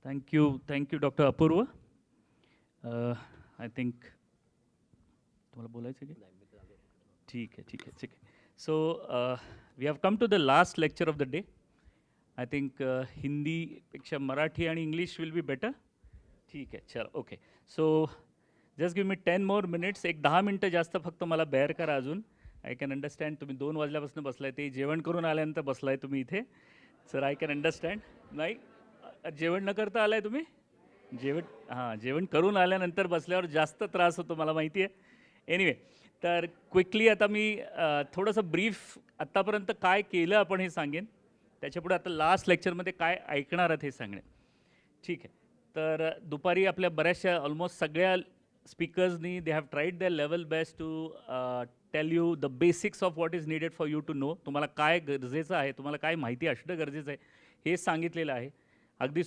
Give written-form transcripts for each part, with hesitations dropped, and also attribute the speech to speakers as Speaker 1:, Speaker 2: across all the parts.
Speaker 1: Thank you, Dr. Apurva. I think तुम्हाला बोलायचं की ठीक आहे. So we have come to the last lecture of the day. I think Hindi पेक्षा मराठी आणि इंग्लिश will be better. ठीक आहे, चलो okay. So just give me 10 more minutes. एक 10 मिनटं जास्त फक्त मला बेअर करा अजून. आय कॅन अंडरस्टँड तुम्ही 2 वाजल्यापासून बसलाय, ते जेवण करून आल्यानंतर बसलाय तुम्ही इथे. Sir I can understand. नाही जेवण न करता आलाय तुम्ही? जेवण करून आल्यानंतर बसल्यावर जास्त त्रास होतो मला माहिती आहे. एनिवे, तर क्विकली आता मी थोडंसं ब्रीफ आत्तापर्यंत काय केलं आपण हे सांगेन. त्याच्यापुढे आता लास्ट लेक्चरमध्ये काय ऐकणार आहात हे सांगणे. ठीक आहे. तर दुपारी आपल्या बऱ्याचशा ऑलमोस्ट सगळ्या स्पीकर्सनी they have tried their level best to tell you the basics of what is needed for you to know. तुम्हाला काय गरजेचं आहे, तुम्हाला काय माहिती असणं गरजेचं आहे हे सांगितलेलं आहे. अगदी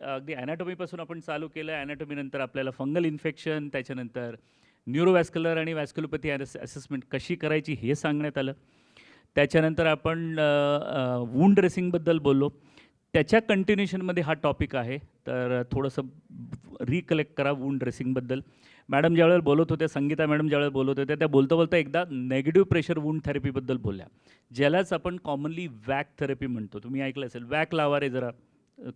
Speaker 1: अगदी ॲनाटॉमीपासून आपण चालू केलं. ॲनाटॉमीनंतर आपल्याला फंगल इन्फेक्शन, त्याच्यानंतर न्यूरोवॅस्क्युलर आणि वॅस्क्युलोपॅथी असेसमेंट कशी करायची हे सांगण्यात आलं. त्याच्यानंतर आपण वूंड ड्रेसिंगबद्दल बोललो. त्याच्या कंटिन्युएशनमध्ये हा टॉपिक आहे. तर थोडंसं रिकलेक्ट करा वूंड ड्रेसिंगबद्दल. मॅडम ज्यावेळेला बोलत होत्या, संगीता मॅडम ज्यावेळेला बोलत होत्या, त्या बोलता बोलता एकदा नेगेटिव्ह प्रेशर वूंड थेरपीबद्दल बोलल्या, ज्यालाच आपण कॉमनली वॅक थेरपी म्हणतो. तुम्ही ऐकलं असेल, वॅक लावा रे जरा.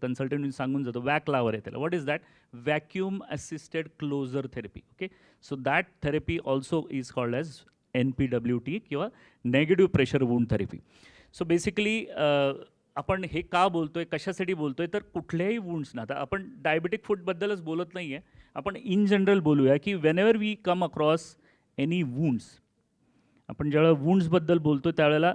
Speaker 1: कन्सल्टंट सांगून जातो वॅक लावर आहे त्याला. What is that? Vacuum assisted closure therapy. Okay, so that therapy also is called as NPWT किंवा negative pressure wound therapy. So basically आपण हे का बोलतो आहे, कशासाठी बोलतो आहे, तर कुठल्याही वूंड्सना, आता आपण डायबेटिक फूडबद्दलच बोलत नाही आहे, आपण इन जनरल बोलूया की whenever we come across any wounds. आपण ज्यावेळेला वूंड्सबद्दल बोलतो त्यावेळेला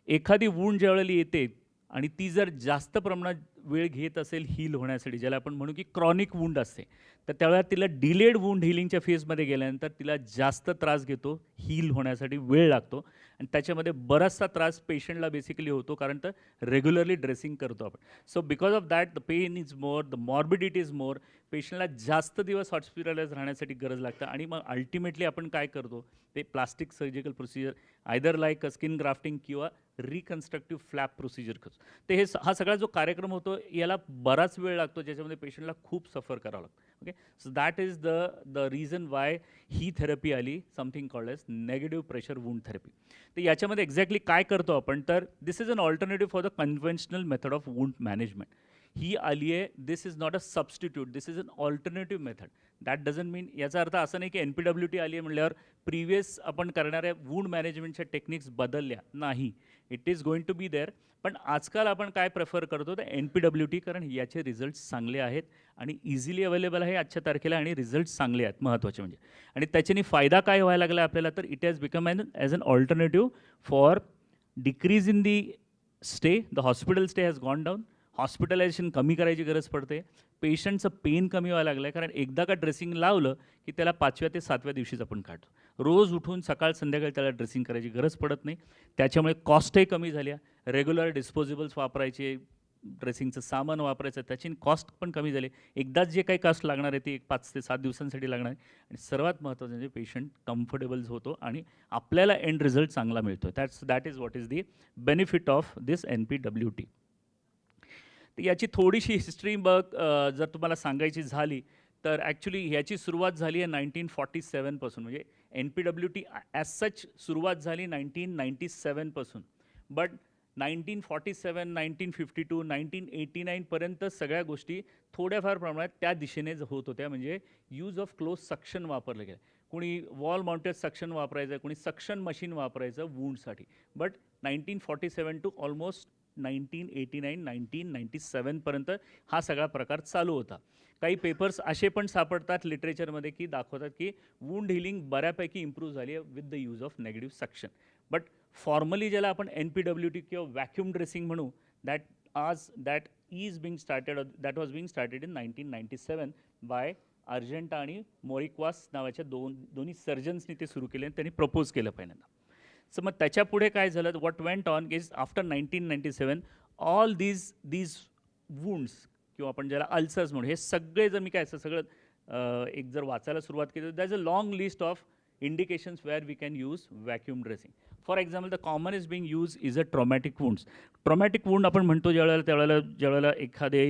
Speaker 1: एखादी वूंड ज्यावेळेला येते आणि ती जर जास्त प्रमाणात वेळ घेत असेल हील होण्यासाठी, ज्याला आपण म्हणू की क्रॉनिक वूंड असते, तर त्यावेळेला तिला डिलेड वूंड हिलिंगच्या फेजमध्ये गेल्यानंतर तिला जास्त त्रास घेतो, हील होण्यासाठी वेळ लागतो आणि त्याच्यामध्ये बराचसा त्रास पेशंटला बेसिकली होतो, कारण तर रेग्युलरली ड्रेसिंग करतो आपण. So because of that the pain is more, the morbidity is more. पेशंटला जास्त दिवस हॉस्पिटलाइज राहण्यासाठी गरज लागतं आणि मग अल्टिमेटली आपण काय करतो, ते plastic surgical procedure either like skin grafting किंवा रिकन्स्ट्रक्टिव्ह फ्लॅप प्रोसिजर करतो. ते हा सगळा जो कार्यक्रम होतो याला बराच वेळ लागतो, ज्याच्यामध्ये पेशंटला खूप सफर करावं लागतं. Okay, so that is the reason why ही थेरपी आली, something called as negative pressure wound therapy. तर याच्यामध्ये एक्झॅक्टली काय करतो आपण, तर this is an alternative for the conventional method of wound management. ही आली आहे, this is not a substitute, this is an alternative method. That doesn't mean, याचा अर्थ असं नाही की NPWT आली आहे म्हणल्यावर प्रिव्हियस आपण करणाऱ्या वूंड मॅनेजमेंटच्या टेक्निक्स बदलल्या नाही. It is going to be there. पण आजकाल आपण काय प्रेफर करतो तर NPWT, कारण याचे रिझल्ट्स चांगले आहेत आणि इझिली अवेलेबल आहे आजच्या तारखेला आणि रिझल्ट्स चांगले आहेत महत्त्वाचे म्हणजे. आणि त्याच्याने फायदा काय व्हायला लागला आपल्याला, तर it has become as an alternative for decrease in the stay. The hospital stay has gone down. Hospitalization कमी करायची गरज पडते. पेशंटचं पेन कमी व्हायला लागलं आहे, कारण एकदा का ड्रेसिंग लावलं की त्याला 5व्या ते 7व्या दिवशीच आपण काढतो. रोज उठून सकाळ संध्याकाळी त्याला ड्रेसिंग करायची गरज पडत नाही. त्याच्यामुळे कॉस्टही कमी झाली आहे. रेग्युलर डिस्पोजेबल्स वापरायचे, ड्रेसिंगचं सामान वापरायचं, त्याची कॉस्ट पण कमी झाली. एकदाच जे काही कॉस्ट लागणार आहे ती 5 ते 7 दिवसांसाठी लागणार आहे. आणि सर्वात महत्त्वाचं म्हणजे पेशंट कम्फर्टेबल होतो आणि आपल्याला एंड रिझल्ट चांगला मिळतो. That is what is the benefit of this NPWT. तर याची थोडीशी हिस्ट्री जर तुम्हाला सांगायची झाली तर ॲक्च्युली ह्याची सुरुवात झाली आहे 1947पासून. म्हणजे NPWT ॲज सच सुरुवात झाली 1997पासून. बट 1947, 1952, 1989पर्यंत सगळ्या गोष्टी थोड्याफार प्रमाणात त्या दिशेने होत होत्या. म्हणजे यूज ऑफ क्लोज सक्शन वापरलं गेलं. कोणी वॉल माउंटेड सक्शन वापरायचं, कोणी सक्शन मशीन वापरायचं वूंडसाठी. बट 1947 टू ऑलमोस्ट 1989, 1997पर्यंत हा सगळा प्रकार चालू होता. काही पेपर्स असे पण सापडतात लिटरेचरमध्ये की दाखवतात की वूंड हिलिंग बऱ्यापैकी इम्प्रूव्ह झाली आहे with the use of negative suction. But formerly ज्याला आपण NPWT किंवा व्हॅक्यूम ड्रेसिंग म्हणू, that was being started in 1997 by Argenta आणि मोरिक्वास नावाच्या दोन्ही सर्जन्सनी ते सुरू केले आणि त्यांनी प्रपोज केलं पहिल्यांदा. सो मग त्याच्यापुढे काय झालं, what went on is after 1997 all these wounds किंवा आपण ज्याला अल्सर्स म्हणू, हे सगळे जर मी काय असं सगळं एक जर वाचायला सुरुवात केली तर that is a long list of indications where we can use vacuum dressing. For example the common is being use is a traumatic wounds. Traumatic wound आपण म्हणतो ज्यावेळेला एखादे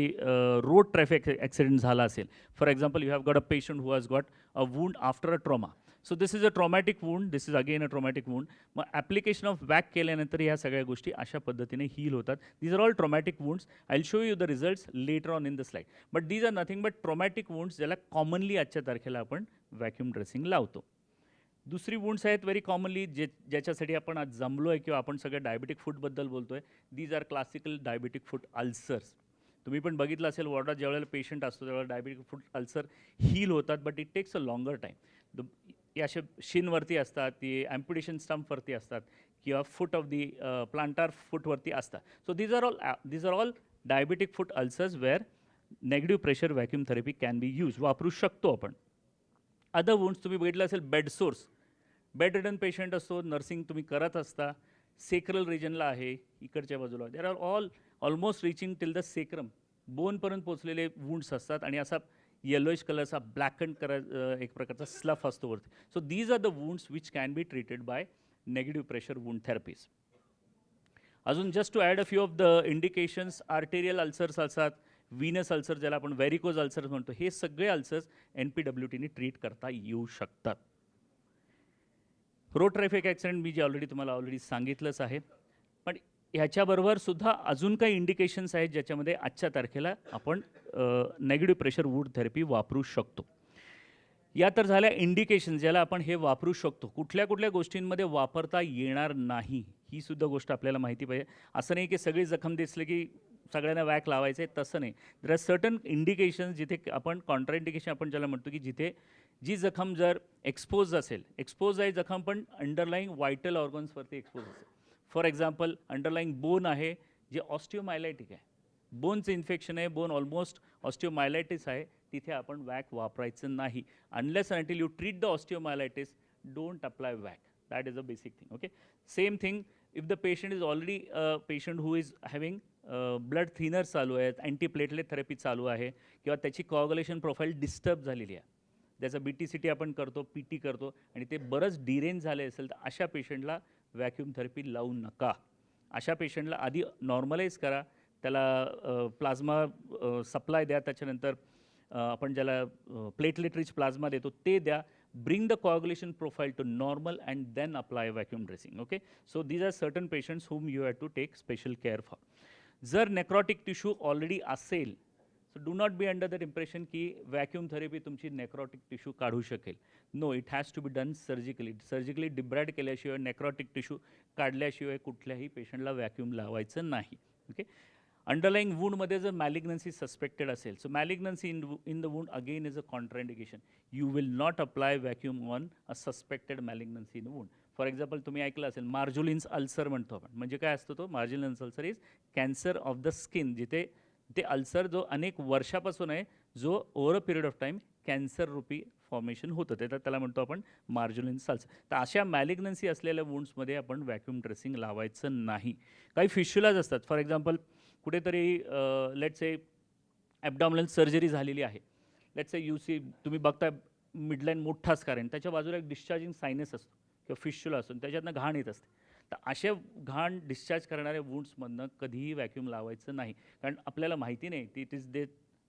Speaker 1: रोड ट्रॅफिक ॲक्सिडेंट झाला असेल. For example you have got a patient who has got a wound after a trauma. So this is a traumatic wound, this is again a traumatic wound. मग application of वॅक केल्यानंतर ह्या सगळ्या गोष्टी अशा पद्धतीने heal होतात. These are all traumatic wounds. I will show you the results later on in the slide. But these are nothing but traumatic wounds ज्याला commonly आजच्या तारखेला आपण व्हॅक्यूम ड्रेसिंग लावतो. दुसरी वुंड्स आहेत व्हेरी कॉमनली ज्याच्यासाठी आपण आज जमलो आहे किंवा आपण सगळं डायबेटिक फूटबद्दल बोलतो आहे. These are classical diabetic foot ulcers. तुम्ही पण बघितलं असेल वॉर्डात ज्यावेळेला पेशंट असतो त्यावेळेला डायबेटिक फूट अल्सर हील होतात, but it takes a longer time. या असे शिनवरती असतात, ती ॲम्प्युटेशन स्टंपवरती असतात किंवा फूट ऑफ दी प्लांटार फूटवरती असतात. So these are all diabetic foot ulcers where negative pressure vacuum therapy can be use, वापरू शकतो आपण. अदर वुंड्स तुम्ही बघितलं असेल bed sores. Bed ridden patient असतो, नर्सिंग तुम्ही करत असता, सेक्रल रिजनला आहे इकडच्या बाजूला. There are almost reaching till the sacrum, बोनपर्यंत पोचलेले वुंड्स असतात आणि असा येलोइश कलरचा ब्लॅकन एक प्रकारचा स्लफ असतो वरती. So these are the wounds which can be treated by negative pressure wound therapies. अजून just to add a few of the indications, arterial ulcers असतात, व्हीनस अल्सर ज्याला आपण व्हेरिकोज अल्सर्स म्हणतो, हे सगळे अल्सर्स NPWTने ट्रीट करता येऊ शकतात. रोड ट्रॅफिक ॲक्सिडेंट मी जे ऑलरेडी सांगितलंच आहे. पण ह्याच्याबरोबर सुद्धा अजून काही इंडिकेशन्स आहेत ज्याच्यामध्ये आजच्या तारखेला आपण नेगेटिव्ह प्रेशर वूड थेरपी वापरू शकतो. या तर झाल्या इंडिकेशन ज्याला आपण हे वापरू शकतो. कुठल्या कुठल्या गोष्टींमध्ये वापरता येणार नाही ही सुद्धा गोष्ट आपल्याला माहिती पाहिजे. असं नाही की सगळी जखम दिसली की सगळ्यांना वॅक लावायचं आहे, तसं नाही. देर आर सर्टन इंडिकेशन्स जिथे आपण कॉन्ट्राइंडिकेशन आपण ज्याला म्हणतो की जिथे जी जखम जर एक्सपोज असेल, एक्सपोज आहे जखम पण अंडरलाईंग वायटल ऑर्गन्सवरती एक्सपोज असेल. फॉर एक्झाम्पल अंडरलाईंग बोन आहे जे ऑस्टिओमायलायटिक आहे, बोनचं इन्फेक्शन आहे, बोन ऑलमोस्ट ऑस्टिओमायलायटिस आहे, तिथे आपण वॅक वापरायचं नाही. Unless until you treat the osteomyelitis, don't apply vac. That is a basic thing. Okay. Same thing if the patient is already patient who is having blood thinners चालू आहेत, अँटीप्लेटलेट therapy चालू आहे किंवा त्याची कोऑग्युलेशन प्रोफाईल डिस्टर्ब झालेली आहे, त्याचा BTCT आपण करतो, PT करतो आणि ते बरंच डिरेंज झाले असेल तर अशा पेशंटला व्हॅक्यूम थेरपी लावू नका. अशा पेशंटला आधी नॉर्मलाइज करा, त्याला प्लाझ्मा सप्लाय द्या, त्याच्यानंतर आपण ज्याला प्लेटलेट रिच प्लाझ्मा देतो ते द्या. Bring the coagulation profile to normal and then apply vacuum dressing. Okay, so these are certain patients whom you have to take special care for. जर नेक्रोटिक टिश्यू ऑलरेडी असेल, so do not be under that impression की vacuum therapy तुमची necrotic tissue काढू शकेल. No, it has to be done surgically. Surgically debride केल्याशिवाय, necrotic tissue काढल्याशिवाय कुठल्याही पेशंटला vacuum लावायचं नाही. ओके. अंडरलाईंग वूंडमध्ये जर मॅलिग्नन्सी सस्पेक्टेड असेल, so malignancy in the wound again is a contraindication. You will not apply vacuum on a suspected malignancy in wound. For example तुम्ही ऐकलं असेल मार्जुलिन्स अल्सर म्हणतो आपण. म्हणजे काय असतो तो Marjolin's ulcer is cancer of the skin, जिथे ते अल्सर जो अनेक वर्षापासून आहे, जो over a period of time cancer रूपी फॉर्मेशन होतं, ते तर त्याला म्हणतो आपण मार्जुलिन्स अल्सर. तर अशा मॅलिग्नन्सी असलेल्या वुंड्समध्ये आपण व्हॅक्यूम ड्रेसिंग लावायचं नाही. काही फिश्युलाज असतात. फॉर एक्झाम्पल कुठेतरी लेट्स से ॲबडॉमिनल सर्जरी झालेली आहे. लेट्स से तुम्ही बघता मिडलाईन मोठाच कारण त्याच्या बाजूला एक डिस्चार्जिंग सायनस असतो किंवा फिश्युला असतो, त्याच्यातनं घाण येत असते. तर अशा घाण डिस्चार्ज करणाऱ्या वुंड्समधनं कधीही व्हॅक्यूम लावायचं नाही. कारण आपल्याला माहिती नाही ती इट इज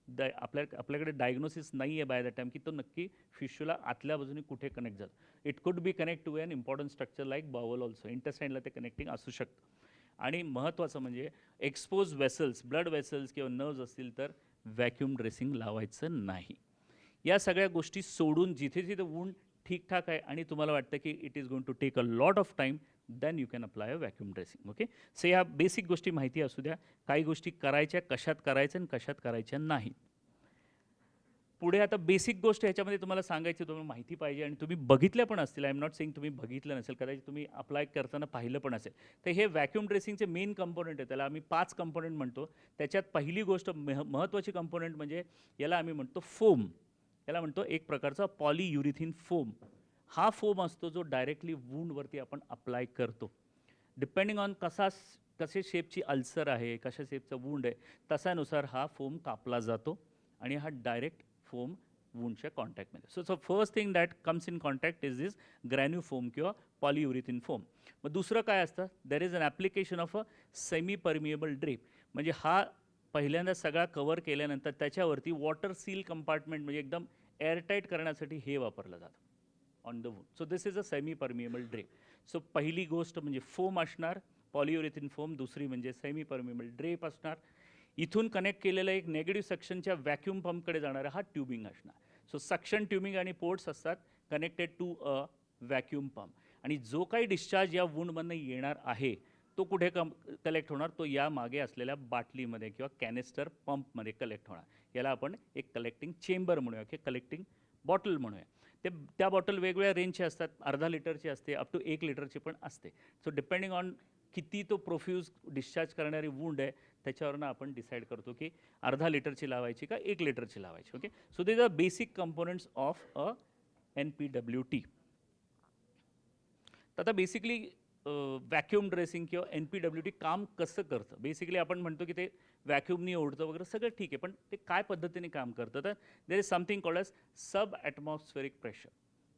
Speaker 1: आपल्याकडे डायग्नोसिस नाही आहे बाय द टाईम की तो नक्की फिश्युला आतल्या बाजूने कुठे कनेक्ट झालं. It could be connect to an important structure like bowel also. इंटेस्टाईनला ते कनेक्टिंग असू शकतं. आणि महत्त्वाचं म्हणजे एक्सपोज वेसल्स, ब्लड वेसल्स किंवा नर्व्ज असतील तर व्हॅक्यूम ड्रेसिंग लावायचं नाही. या सगळ्या गोष्टी सोडून जिथे जिथे वूंड ठीकठाक आहे आणि तुम्हाला वाटतं की it is going to take a lot of time, then you can apply a vacuum dressing. Okay. So या बेसिक गोष्टी माहिती असू द्या. काही गोष्टी करायच्या, कशात करायच्या आणि कशात करायच्या नाही. पुढे आता बेसिक गोष्ट ह्याच्यामध्ये तुम्हाला सांगायची, तुम्हाला माहिती पाहिजे आणि तुम्ही बघितल्या पण असतील. आय एम नॉट सेइंग तुम्ही बघितलं नसेल, कदाचित तुम्ही अप्लाय करताना पाहिलं पण असेल. तर हे व्हॅक्यूम ड्रेसिंगचे मेन कंपोनंट आहे. त्याला आम्ही 5 कंपोनंट म्हणतो. त्याच्यात पहिली गोष्ट महत्त्वाची कंपोनंट म्हणजे याला आम्ही म्हणतो फोम. याला म्हणतो एक प्रकारचा पॉलीयुरिथिन फोम. हा फोम असतो जो डायरेक्टली वूंडवरती आपण अप्लाय करतो. डिपेंडिंग ऑन कसे शेपची अल्सर आहे, कशा शेपचा वूंड आहे, तसानुसार हा फोम कापला जातो आणि हा डायरेक्ट फोम वूंडच्या कॉन्टॅक्टमध्ये. So first thing that comes in contact is this granufoam किंवा पॉलियुरिथिन फोम. मग दुसरं काय असतं, there is an application of a semi permeable drape. म्हणजे हा पहिल्यांदा सगळा कवर केल्यानंतर त्याच्यावरती वॉटर सील कंपार्टमेंट म्हणजे एकदम एअरटाईट करण्यासाठी हे वापरलं जातं on the wound. So this is a semi permeable drape. So पहिली गोष्ट म्हणजे फोम असणार, पॉलियुरिथिन फोम. दुसरी म्हणजे सेमी परमिएबल ड्रेप असणार. इथून कनेक्ट केलेलं एक नेगेटिव्ह सक्शनच्या व्हॅक्यूम पंपकडे जाणारा हा ट्यूबिंग असणार. सो सक्शन ट्यूबिंग आणि पोर्ट्स असतात connected to a vacuum pump. आणि जो काही डिस्चार्ज या वूंडमधनं येणार आहे तो कुठे कलेक्ट होणार, तो या मागे असलेल्या बाटलीमध्ये किंवा कॅनिस्टर पंपमध्ये कलेक्ट होणार. याला आपण एक कलेक्टिंग चेंबर म्हणूया किंवा कलेक्टिंग बॉटल म्हणूया. त्या बॉटल वेगवेगळ्या रेंजचे असतात, अर्धा लिटरची असते, अप टू 1 लिटरची पण असते. सो डिपेंडिंग ऑन किती तो प्रोफ्यूज डिस्चार्ज करणारी वूंड आहे त्याच्यावरनं आपण डिसाईड करतो की अर्धा लिटरची लावायची का 1 लिटरची लावायची. Okay, so these are basic components of a NPWT. तर आता बेसिकली व्हॅक्यूम ड्रेसिंग किंवा NPWT काम कसं करतं. बेसिकली आपण म्हणतो की ते व्हॅक्यूमनी ओढतं वगैरे सगळं ठीक आहे, पण ते काय पद्धतीने काम करतं. तर there is something called as sub atmospheric pressure.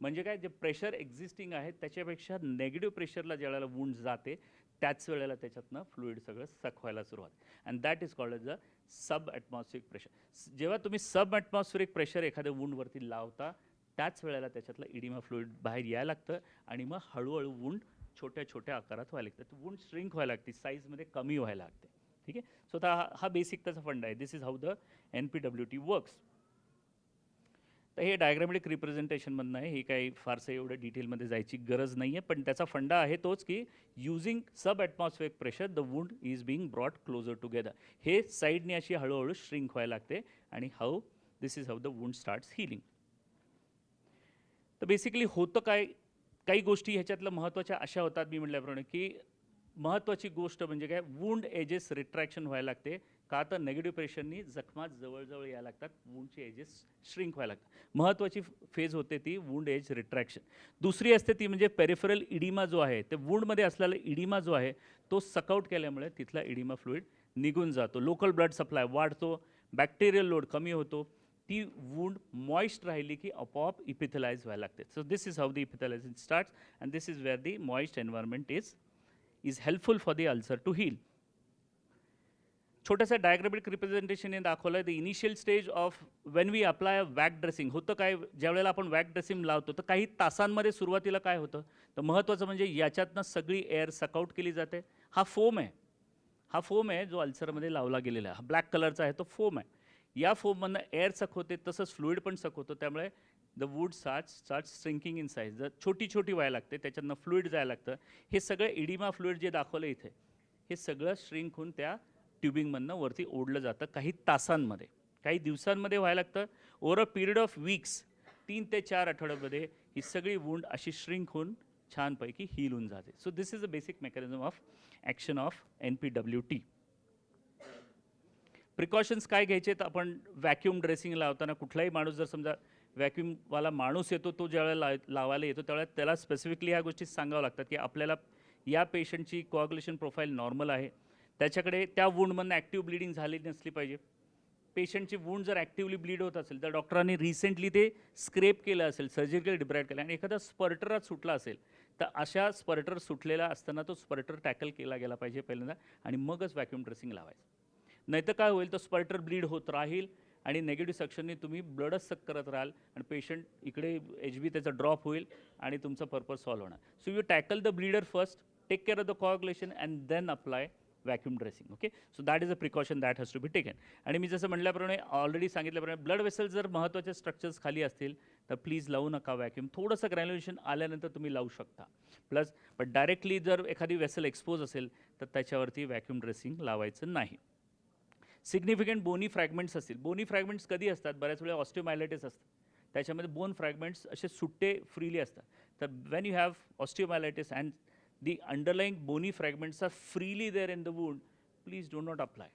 Speaker 1: म्हणजे काय, जे प्रेशर एक्झिस्टिंग आहे त्याच्यापेक्षा नेगेटिव्ह प्रेशरला ज्या वेळेला वूंड जाते त्याच वेळेला त्याच्यातनं फ्लुईड सगळं सखवायला सुरुवात. And that is called as a sub atmospheric pressure. जेव्हा तुम्ही सब ॲटमॉस्फेरिक प्रेशर एखाद्या वूंडवरती लावता त्याच वेळेला त्याच्यातलं इडिमा फ्लुईड बाहेर यायला लागतं आणि मग हळूहळू वूंड छोट्या छोट्या आकारात व्हायला लागतं. वूंड श्रिंक व्हायला लागते, साईजमध्ये कमी व्हायला लागते. ठीक आहे. सो आता हा बेसिक त्याचा फंड आहे. This is how the NPWT works. तर हे डायग्रामेटिक रिप्रेझेंटेशनमधनं आहे, हे काही फारसं एवढं डिटेलमध्ये जायची गरज नाही आहे, पण त्याचा फंडा आहे तोच की using sub atmospheric pressure the wound is being brought closer together. हे साईडने अशी हळूहळू श्रिंक व्हायला लागते आणि how this is how the wound starts healing. तर बेसिकली होतं काय, काही गोष्टी ह्याच्यातलं महत्त्वाच्या अशा होतात मी म्हटल्याप्रमाणे की महत्त्वाची गोष्ट म्हणजे काय, वूंड एजेस रिट्रॅक्शन व्हायला लागते. का तर नेगेटिव्ह प्रेशरनी जखमा जवळजवळ यायला लागतात, वूंडचे एजेस श्रिंक व्हायला लागतात. महत्त्वाची फेज होते ती वूंड एज रिट्रॅक्शन. दुसरी असते ती म्हणजे पेरिफरल इडिमा जो आहे, ते वूंडमध्ये असलेला इडिमा जो आहे तो सकआउट केल्यामुळे तिथला इडिमा फ्लुईड निघून जातो. लोकल ब्लड सप्लाय वाढतो, बॅक्टेरियल लोड कमी होतो. ती वूंड मॉइस्ट राहिली की आपोआप इपिथलाइज व्हायला लागते. So this is how the epithelization starts and this is where the moist environment is helpful for the ulcer to heal. छोट्याशा डायग्रामेटिक रिप्रेझेंटेशनने दाखवलं आहे the initial stage of when we apply VAC dressing. होतं काय, ज्या वेळेला आपण वॅक dressing लावतो तर काही तासांमध्ये सुरुवातीला काय होतं, तर महत्त्वाचं म्हणजे याच्यातनं सगळी एअर सकआउट केली जाते. हा फोम आहे जो अल्सरमध्ये लावला गेलेला आहे. हा ब्लॅक कलरचा आहे तो फोम आहे. या फोममधनं एअर सक होते, तसंच फ्लुईड पण सक होतं. त्यामुळे the wound start shrinking in size. जर छोटी छोटी व्हायला लागते, त्याच्यातनं फ्लुईड जायला लागतं. हे सगळं इडिमा फ्लुईड जे दाखवलं इथे, हे सगळं श्रिंक होऊन त्या ट्यूबिंगमधनं वरती ओढलं जातं. काही तासांमध्ये, काही दिवसांमध्ये व्हायला लागतं. Over a period of weeks, 3 ते 4 आठवड्यामध्ये ही सगळी वूंड अशी श्रिंक होऊन छानपैकी हील होऊन जाते. So this is a basic mechanism of action of NPWT. Precautions काय घ्यायचे, तर आपण व्हॅक्यूम ड्रेसिंग लावताना कुठलाही माणूस, जर समजा व्हॅक्यूमवाला माणूस येतो, तो ज्यावेळेला लावायला येतो त्यावेळेला त्याला स्पेसिफिकली ह्या गोष्टी सांगावं लागतात की आपल्याला या पेशंटची कोआग्युलेशन प्रोफाईल नॉर्मल आहे, त्याच्याकडे त्या वूंडमधनं ॲक्टिव्ह ब्लिडिंग झाली नसली पाहिजे. पेशंटची वूंड जर ॲक्टिव्हली ब्लीड होत असेल तर डॉक्टरांनी रिसेंटली ते स्क्रेप केलं असेल, सर्जिकल डिब्राईड केलं, आणि एखादा स्पर्टरात सुटला असेल तर अशा स्पर्टर सुटलेला असताना तो स्पर्टर टॅकल केला गेला पाहिजे पहिल्यांदा, आणि मगच व्हॅक्यूम ड्रेसिंग लावायचं. नाहीतर काय होईल, तो स्पर्टर ब्लीड होत राहील आणि नेगेटिव्ह सक्शनने तुम्ही ब्लडच सक करत राहाल आणि पेशंट इकडे HB त्याचा ड्रॉप होईल आणि तुमचा पर्पज सॉल्व्ह होणार. So you tackle the bleeder first, take care of the coagulation and then apply vacuum dressing. Okay, so that is a precaution that has to be taken. आणि मी जसं म्हटल्याप्रमाणे, already सांगितल्याप्रमाणे, blood vessel जर महत्त्वाचे structures खाली असतील तर प्लीज लावू नका व्हॅक्यूम. थोडंसं ग्रॅन्युलेशन आल्यानंतर तुम्ही लावू शकता प्लस, बट डायरेक्टली जर एखादी वेसल एक्सपोज असेल तर त्याच्यावरती व्हॅक्यूम ड्रेसिंग लावायचं नाही. सिग्निफिकंट बोनी फ्रॅगमेंट्स असतील. बोनी फ्रॅगमेंट्स कधी असतात, बऱ्याच वेळा ऑस्टिओमायलायटिस असतं, त्याच्यामध्ये बोन फ्रॅगमेंट्स असे सुट्टे फ्रीली असतात. तर when you have osteomyelitis and the underlying bony fragments are freely there in the wound, please do not apply.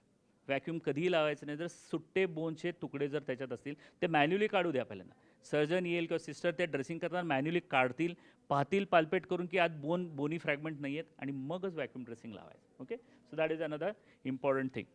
Speaker 1: Vacuum कधीही लावायचं नाही. जर सुट्टे बोनचे तुकडे जर त्याच्यात असतील ते मॅन्युअली काढू द्या पहिल्यांदा. सर्जन येईल किंवा सिस्टर ते ड्रेसिंग करताना मॅन्युअली काढतील, पाहतील, पाल्पेट करून की आत बोनी फ्रॅगमेंट नाही आहेत, आणि मगच व्हॅक्यूम ड्रेसिंग लावायचं. Okay, so that is another important thing.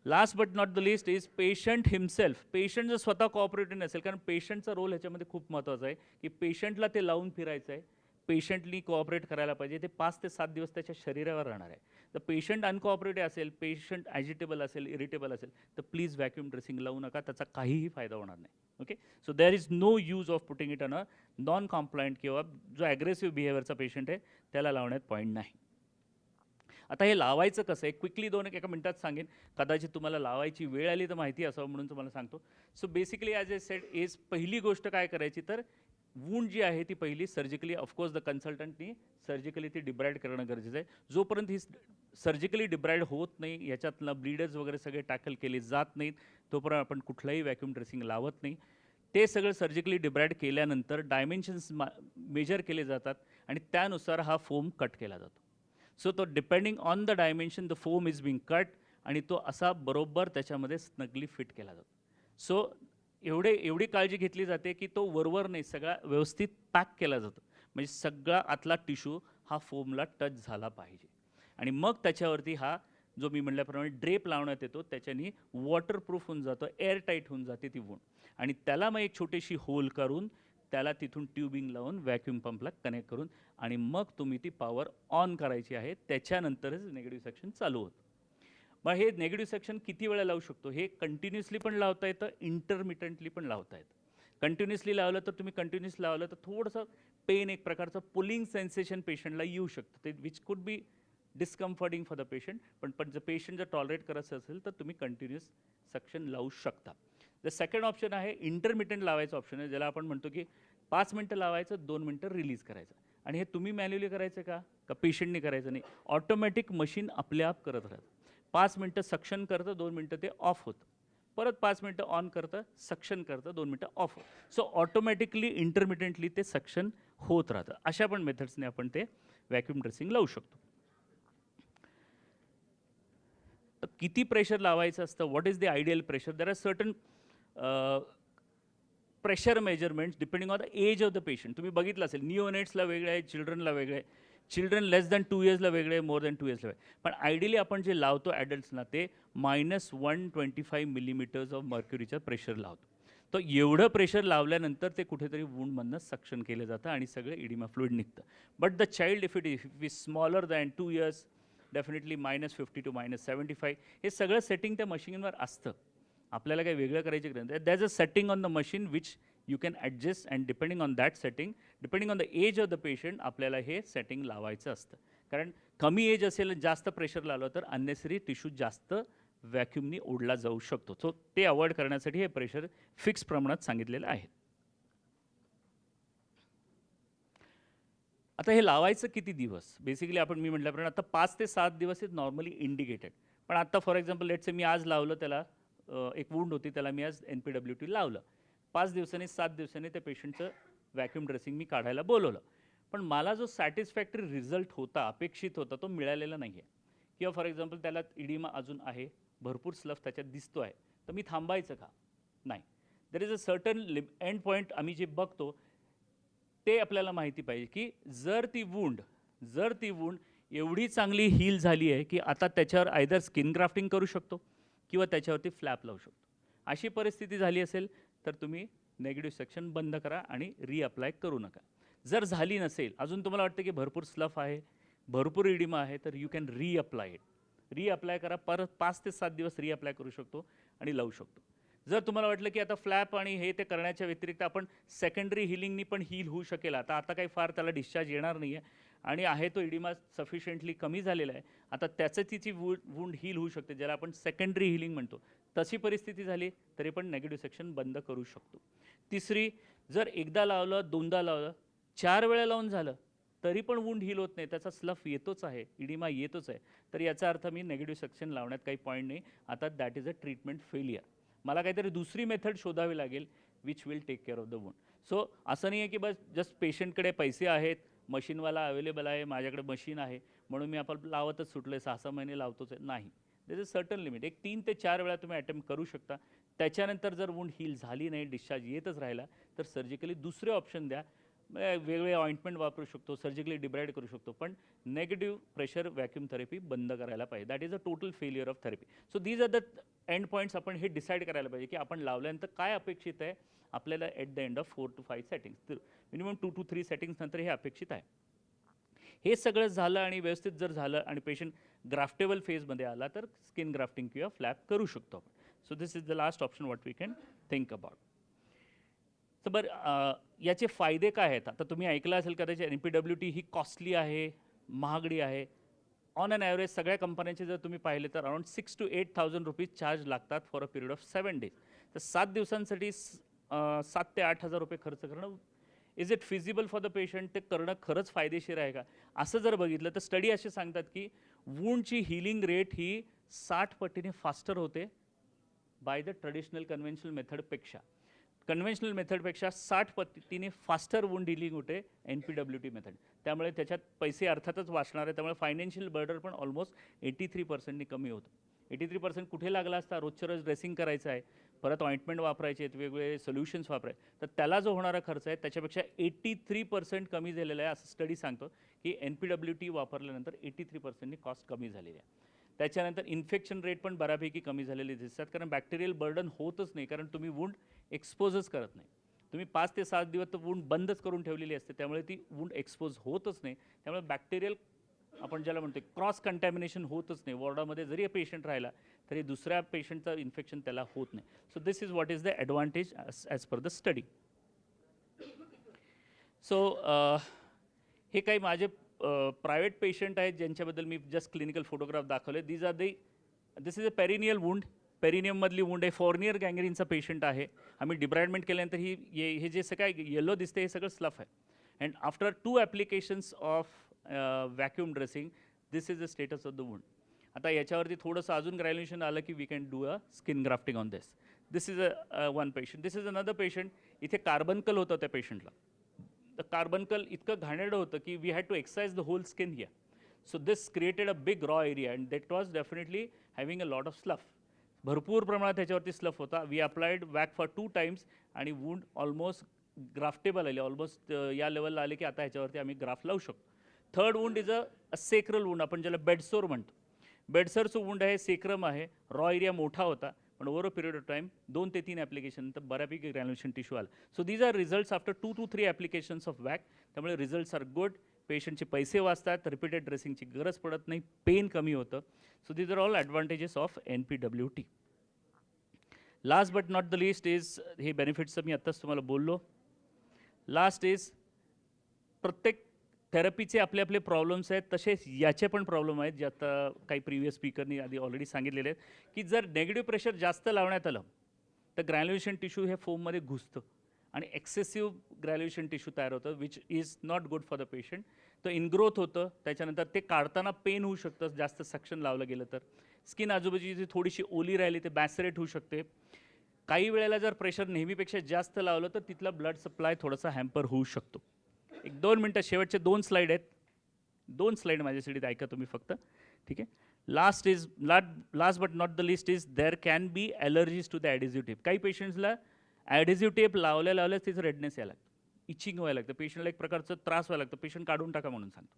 Speaker 1: Last but not the least is patient himself. Patient जर स्वतः कॉपरेटिव्ह नसेल, कारण पेशंटचा रोल ह्याच्यामध्ये खूप महत्त्वाचा आहे की पेशंटला ते लावून फिरायचं आहे, पेशंटनी कोऑपरेट करायला पाहिजे. ते 5 ते 7 दिवस त्याच्या शरीरावर राहणार आहे. तर पेशंट अनकोऑपरेटिव्ह असेल, पेशंट ॲजिटेबल असेल, इरिटेबल असेल, तर प्लीज व्हॅक्यूम ड्रेसिंग लावू नका. त्याचा काहीही फायदा होणार नाही. Okay, so there is no use of putting it on a non compliant किंवा जो ॲग्रेसिव्ह बिहेवियरचा पेशंट आहे त्याला लावण्यात पॉईंट नाही. आता हे लावायचं कसं आहे, क्विकली एका मिनिटात सांगेन. कदाचित तुम्हाला लावायची वेळ आली तर माहिती असावं म्हणून तुम्हाला सांगतो. So basically as A sed is, पहिली गोष्ट काय करायची, तर वूंड जी आहे ती पहिली सर्जिकली, ऑफकोर्स द कन्सल्टंटनी सर्जिकली ती डिब्राईड करणं गरजेचं आहे. जोपर्यंत ही सर्जिकली डिब्राईड होत नाही, याच्यातनं ब्लीडर्स वगैरे सगळे टॅकल केले जात नाहीत, तोपर्यंत आपण कुठलंही व्हॅक्यूम ड्रेसिंग लावत नाही. ते सगळं सर्जिकली डिब्राईड केल्यानंतर डायमेन्शन्स मेजर केले जातात आणि त्यानुसार हा फोम कट केला जातो. सो तो depending on the dimension the foam is being cut आणि तो असा बरोबर त्याच्यामध्ये स्नगली फिट केला जातो. सो एवढी काळजी घेतली जाते की तो वरवर नाही, सगळा व्यवस्थित पॅक केला जातो. म्हणजे सगळा आतला टिश्यू हा फोमला टच झाला पाहिजे आणि मग त्याच्यावरती हा जो मी म्हटल्याप्रमाणे ड्रेप लावण्यात येतो, त्याच्यानी वॉटरप्रूफ होऊन जातो, एअरटाईट होऊन जाते ती वूंड आणि त्याला मग एक छोटीशी होल करून त्याला तिथून ट्यूबिंग लावून व्हॅक्यूम पंपला कनेक्ट करून आणि मग तुम्ही ती पॉवर ऑन करायची आहे. त्याच्यानंतरच निगेटिव्ह सेक्शन चालू होतं. मग हे निगेटिव्ह सेक्शन किती वेळा लावू शकतो? हे कंटिन्युअसली पण लावता येतं, इंटरमिटंटली पण लावता येतं. कंटिन्युअसली लावलं तर तुम्ही कंटिन्युअस लावलं तर थोडंसं पेन, एक प्रकारचं पुलिंग सेन्सेशन पेशंटला येऊ शकतं, ते which could be discomforting for the patient. पण जर पेशंट जर टॉलरेट करत असेल तर तुम्ही कंटिन्युअस सक्शन लावू शकता. द सेकंड ऑप्शन आहे इंटरमिटंट लावायचं ऑप्शन आहे, ज्याला आपण म्हणतो की 5 मिनटं लावायचं, 2 मिनटं रिलीज करायचं. आणि हे तुम्ही मॅन्युअली करायचं का पेशंटने करायचं नाही, ऑटोमॅटिक मशीन आपले आप करत राहतं. 5 मिनटं सक्शन करतं, 2 मिनटं ते ऑफ होतं, परत 5 मिनटं ऑन करतं, सक्शन करतं, 2 मिनटं ऑफ होतं. सो ऑटोमॅटिकली इंटरमिटंटली ते सक्शन होत राहतं. अशा पण मेथड्सने आपण ते व्हॅक्यूम ड्रेसिंग लावू शकतो. तर किती प्रेशर लावायचं असतं, what is the ideal pressure? There are certain pressure measurements depending on the age of the patient. तुम्ही बघितलं असेल, निओनेट्सला वेगळं आहे, चिल्ड्रनला वेगळं आहे, चिल्ड्रन लेस दॅन 2 इयर्सला वेगळे आहे, मोर दॅन 2 इयर्सला वेगळे. पण आयडियली आपण जे लावतो ॲडल्ट्सना ते -125 मिलीमीटर्स ऑफ मर्क्युरीचं प्रेशर लावतो. तर एवढं प्रेशर लावल्यानंतर ते कुठेतरी वूंडमधनं सक्शन केलं जातं आणि सगळं इडिमा फ्लुइड निघतं. But the child if is smaller than 2 years, definitely -50 to -75. हे सगळं सेटिंग त्या मशीनवर असतं, आपल्याला काही वेगळं करायची गरज नाही. That's a setting on the machine which you can adjust and depending on that setting, depending on the age of the patient, आपल्याला हे सेटिंग लावायचं असतं. कारण कमी एज असेल, जास्त प्रेशर लावलं तर अननेसरी टिश्यू जास्त व्हॅक्यूमनी ओढला जाऊ शकतो. सो ते अवॉइड करण्यासाठी हे प्रेशर फिक्स प्रमाणात सांगितलेलं आहे. आता हे लावायचं किती दिवस? बेसिकली मी म्हटल्याप्रमाणे आता 5 ते 7 दिवस इज नॉर्मली इंडिकेटेड. पण आता फॉर एक्झाम्पल लेट्स से मी आज लावलं त्याला, एक वूंड होती त्याला मी आज NPWT लावलं, 5 दिवसांनी 7 दिवसांनी त्या पेशंटचं व्हॅक्यूम ड्रेसिंग मी काढायला बोलवलं, पण मला जो सॅटिस्फॅक्टरी रिझल्ट होता, अपेक्षित होता, तो मिळालेला नाही आहे. किंवा फॉर एक्झाम्पल त्याला इडिमा अजून आहे, भरपूर स्लफ त्याच्यात दिसतो आहे, तर मी थांबायचं का? नाही. There is a certain end point आम्ही जे बघतो ते आपल्याला माहिती पाहिजे की जर ती वूंड एवढी चांगली हील झाली आहे की आता त्याच्यावर आयदर स्किन ग्राफ्टिंग करू शकतो किंवा त्याच्यावरती फ्लॅप लावू शकतो. अशी परिस्थिती झाली असेल तर तुम्ही नेगेटिव्ह सेक्शन बंद करा आणि रिअप्लाय करू नका. जर झाली नसेल, अजून तुम्हाला वाटतं की भरपूर स्लफ आहे, भरपूर इडिमा आहे, तर you can reapply it. Reapply करा, परत 5 ते 7 दिवस रिअप्लाय करू शकतो आणि लावू शकतो. जर तुम्हाला वाटलं की आता फ्लॅप आणि हे ते करण्याच्या व्यतिरिक्त आपण सेकंडरी हिलिंगनी पण हील होऊ शकेल, आता काही फार त्याला डिस्चार्ज येणार नाही आहे आणि आहे तो इडिमा सफिशियंटली कमी झालेला आहे, आता त्याचं तिची वूंड हील होऊ शकते, ज्याला आपण सेकंडरी हिलिंग म्हणतो, तशी परिस्थिती झाली तरी पण नेगेटिव्ह सेक्शन बंद करू शकतो. तिसरी, जर एकदा लावलं, दोनदा लावलं, 4 वेळा लावून झालं तरी पण वूंड हील होत नाही, त्याचा स्लफ येतोच आहे, इडिमा येतोच आहे, तर याचा अर्थ मी नेगेटिव्ह सेक्शन लावण्यात काही पॉईंट नाही, आता that is a treatment failure. मला काहीतरी दुसरी मेथड शोधावी लागेल which will take care of the wound. So असं नाही आहे की बस जस्ट पेशंटकडे पैसे आहेत, मशीनवाला अवेलेबल आहे, माझ्याकडे मशीन आहे म्हणून मी आपण लावतच सुटलं आहे, 6-6 महिने लावतोच आहे, नाही. There is a certain limit. एक 3 ते 4 वेळा तुम्ही अटेम्प्ट करू शकता. त्याच्यानंतर जर वूंड हील झाली नाही, डिस्चार्ज येतच राहिला, तर सर्जिकली दुसरे ऑप्शन द्या. वेगवेगळे ऑइंटमेंट वापरू शकतो, सर्जिकली डिब्राइड करू शकतो, पण नेगेटिव्ह प्रेशर व्हॅक्यूम थेरपी बंद करायला पाहिजे. That is a total failure of therapy. So these are the end points. आपण हे डिसाईड करायला पाहिजे की आपण लावल्यानंतर काय अपेक्षित आहे आपल्याला at the end of 4 to 5 settings. तर मिनिमम 2 to 3 सेटिंग्स नंतर हे अपेक्षित आहे. हे सगळं झालं आणि व्यवस्थित जर झालं आणि पेशंट ग्राफ्टेबल फेजमध्ये आला तर स्किन ग्राफ्टिंग किंवा फ्लॅप करू शकतो आपण. So this is the last option what we can think about. तर बरं, याचे फायदे काय आहेत? आता तुम्ही ऐकलं असेल कदाचित NPWT ही कॉस्टली आहे, महागडी आहे. ऑन अन ॲव्हरेज सगळ्या कंपन्यांचे जर तुम्ही पाहिले तर अराउंड 6,000 to 8,000 रुपीज चार्ज लागतात for a period of 7 days. तर 7 दिवसांसाठी 7,000 ते 8,000 रुपये खर्च करणं, is it feasible for the patient? ते करणं खरंच फायदेशीर आहे का? असं जर बघितलं तर स्टडी असे सांगतात की वूंडची हिलिंग रेट ही 60 पटीने फास्टर होते बाय द ट्रेडिशनल कन्व्हेन्शनल मेथडपेक्षा. कन्व्हेन्शनल मेथडपेक्षा 60 पटीने फास्टर वूंड हिलिंग होते NPWT मेथड. त्यामुळे त्याच्यात पैसे अर्थातच वाचणार आहे. त्यामुळे फायनान्शियल बर्डन पण ऑलमोस्ट 83% कमी होतं. 83% कुठे लागला असता? रोजच्या रोज ड्रेसिंग करायचं आहे, परत ऑइंटमेंट वापरायचे आहेत, वेगवेगळे सोल्युशन्स वापरायचे, तर त्याला जो होणारा खर्च आहे त्याच्यापेक्षा 83% कमी झालेला आहे. असं स्टडी सांगतो की NPWT वापरल्यानंतर 83% कॉस्ट कमी झालेली आहे. त्याच्यानंतर इन्फेक्शन रेट पण बऱ्यापैकी कमी झालेले दिसतात, कारण बॅक्टेरियल बर्डन होतच नाही, कारण तुम्ही वूंड एक्सपोजच करत नाही. तुम्ही 5 ते 7 दिवस तर वूंड बंदच करून ठेवलेली असते, त्यामुळे ती वूंड एक्सपोज होतच नाही. त्यामुळे बॅक्टेरियल आपण ज्याला म्हणतो क्रॉस कंटॅमिनेशन होतच नाही. वॉर्डामध्ये जरी पेशंट राहिला तरी दुसऱ्या पेशंटचं इन्फेक्शन त्याला होत नाही. So this is what is the advantage as per the study. So हे काही माझे प्रायव्हेट पेशंट आहेत ज्यांच्याबद्दल मी जस्ट क्लिनिकल फोटोग्राफ दाखवले. This is a perineal wound. पेरिनियममधली वूंड आहे. फॉर्नियर गँग्रीनचा पेशंट आहे. आम्ही डिब्रायडमेंट केल्यानंतर हे जे काय येलो दिसते हे सगळं स्लफ आहे. And after 2 applications of vacuum dressing this is the status of the wound. आता याच्यावरती थोडंसं अजून ग्रॅज्युएशन आलं की we can do a skin grafting on this. This is a one patient. This is another patient. इथे carbuncle होतं त्या पेशंटला. तर कार्बनकल इतकं घाणेरडं होतं की we had to excise the whole skin here. So this created a big raw area and that was definitely having a lot of slough. भरपूर प्रमाणात त्याच्यावरती स्लफ होता. We applied VAC for 2 times आणि वूंड ऑलमोस्ट ग्राफ्टेबल आले. Almost या लेवलला आले की आता ह्याच्यावरती आम्ही ग्राफ्ट लावू शकतो. Third wound is a sacral wound, आपण ज्याला बेडसोर म्हणतो. बेडसरचं वूंड आहे, सेक्रम आहे. रॉ एरिया मोठा होता, पण over a period of time 2 ते 3 ॲप्लिकेशन तर बऱ्यापैकी ग्रॅन्युलेशन टिश्यू आला. So these are results after 2 to 3 applications of VAC. त्यामुळे रिझल्ट्स आर गुड. पेशंटचे पैसे वाचतात, रिपीटेड ड्रेसिंगची गरज पडत नाही, पेन कमी होतं. So these are all advantages of NPWT. Last but not the least is, हे बेनिफिट्सचं मी आत्ताच तुम्हाला बोललो. लास्ट इज, प्रत्येक थेरपीचे आपले आपले प्रॉब्लेम्स आहेत, तसेच याचे पण प्रॉब्लेम आहेत जे आता काही प्रिव्हियस स्पीकरनी आधी ऑलरेडी सांगितलेले आहेत की जर नेगेटिव्ह प्रेशर जास्त लावण्यात आलं तर ग्रॅन्युलेशन टिश्यू हे फोममध्ये घुसतं आणि एक्सेसिव्ह ग्रॅन्युलेशन टिश्यू तयार होतं, which is not good for the patient. तर इनग्रोथ होतं. त्याच्यानंतर ते काढताना पेन होऊ शकतं जास्त सक्शन लावलं गेलं तर. स्किन आजूबाजूची जी थोडीशी ओली राहिली ते बॅसरेट होऊ शकते. काही वेळेला जर प्रेशर नेहमीपेक्षा जास्त लावलं तर तिथला ब्लड सप्लाय थोडासा हॅम्पर होऊ शकतो. 1-2 मिनटं, शेवटचे 2 स्लाईड आहेत. 2 स्लाईड माझ्यासाठी ऐका तुम्ही फक्त, ठीक आहे. Last but not the least is, there can be allergies to the adhesive tape. काही पेशंट्सला ॲडेसिव्ह टेप लावल्याच तिचं रेडनेस यायला लागतं, इचिंग व्हायला लागतं, पेशंटला एक प्रकारचं त्रास व्हायला लागतं, पेशंट काढून टाका म्हणून सांगतो.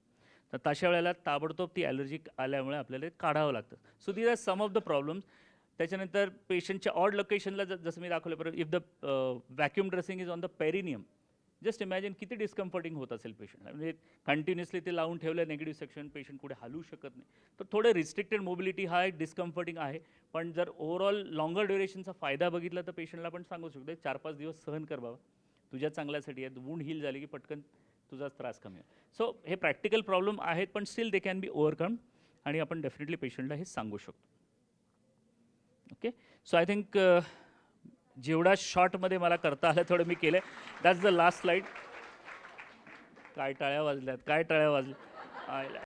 Speaker 1: तर तशा वेळेला ताबडतोब ती ॲलर्जी आल्यामुळे आपल्याला काढावं लागतं. So these are some of the problems. त्याच्यानंतर पेशंटच्या ऑड लोकेशनला जसं मी दाखवल्यापर्यंत, if the vacuum dressing is on the perineum, just imagine किती डिस्कम्फर्टिंग होत असेल पेशंटला. म्हणजे कंटिन्युअसली ते लावून ठेवलं नेगेटिव्ह सेक्शन, पेशंट कुठे हलवू शकत नाही. तर थोडं रिस्ट्रिक्टेड मोबिलिटी हा एक डिस्कम्फर्टिंग आहे. पण जर ओव्हरऑल लॉंगर ड्युरेशनचा फायदा बघितला तर पेशंटला पण सांगू शकतो 4-5 दिवस सहन कर बाबा, तुझ्या चांगल्यासाठी आहे. वूंड हील झाली की पटकन तुझा त्रास कमी होईल. सो हे प्रॅक्टिकल प्रॉब्लेम आहेत, पण steel they can be overcome आणि आपण डेफिनेटली पेशंटला हे सांगू शकतो. ओके, सो आय थिंक जेवढा शॉर्टमध्ये मला करता आलं तेवढं मी केलं. That's the last slide. काय टाळ्या वाजल्यात, काय टाळ्या वाजल्या.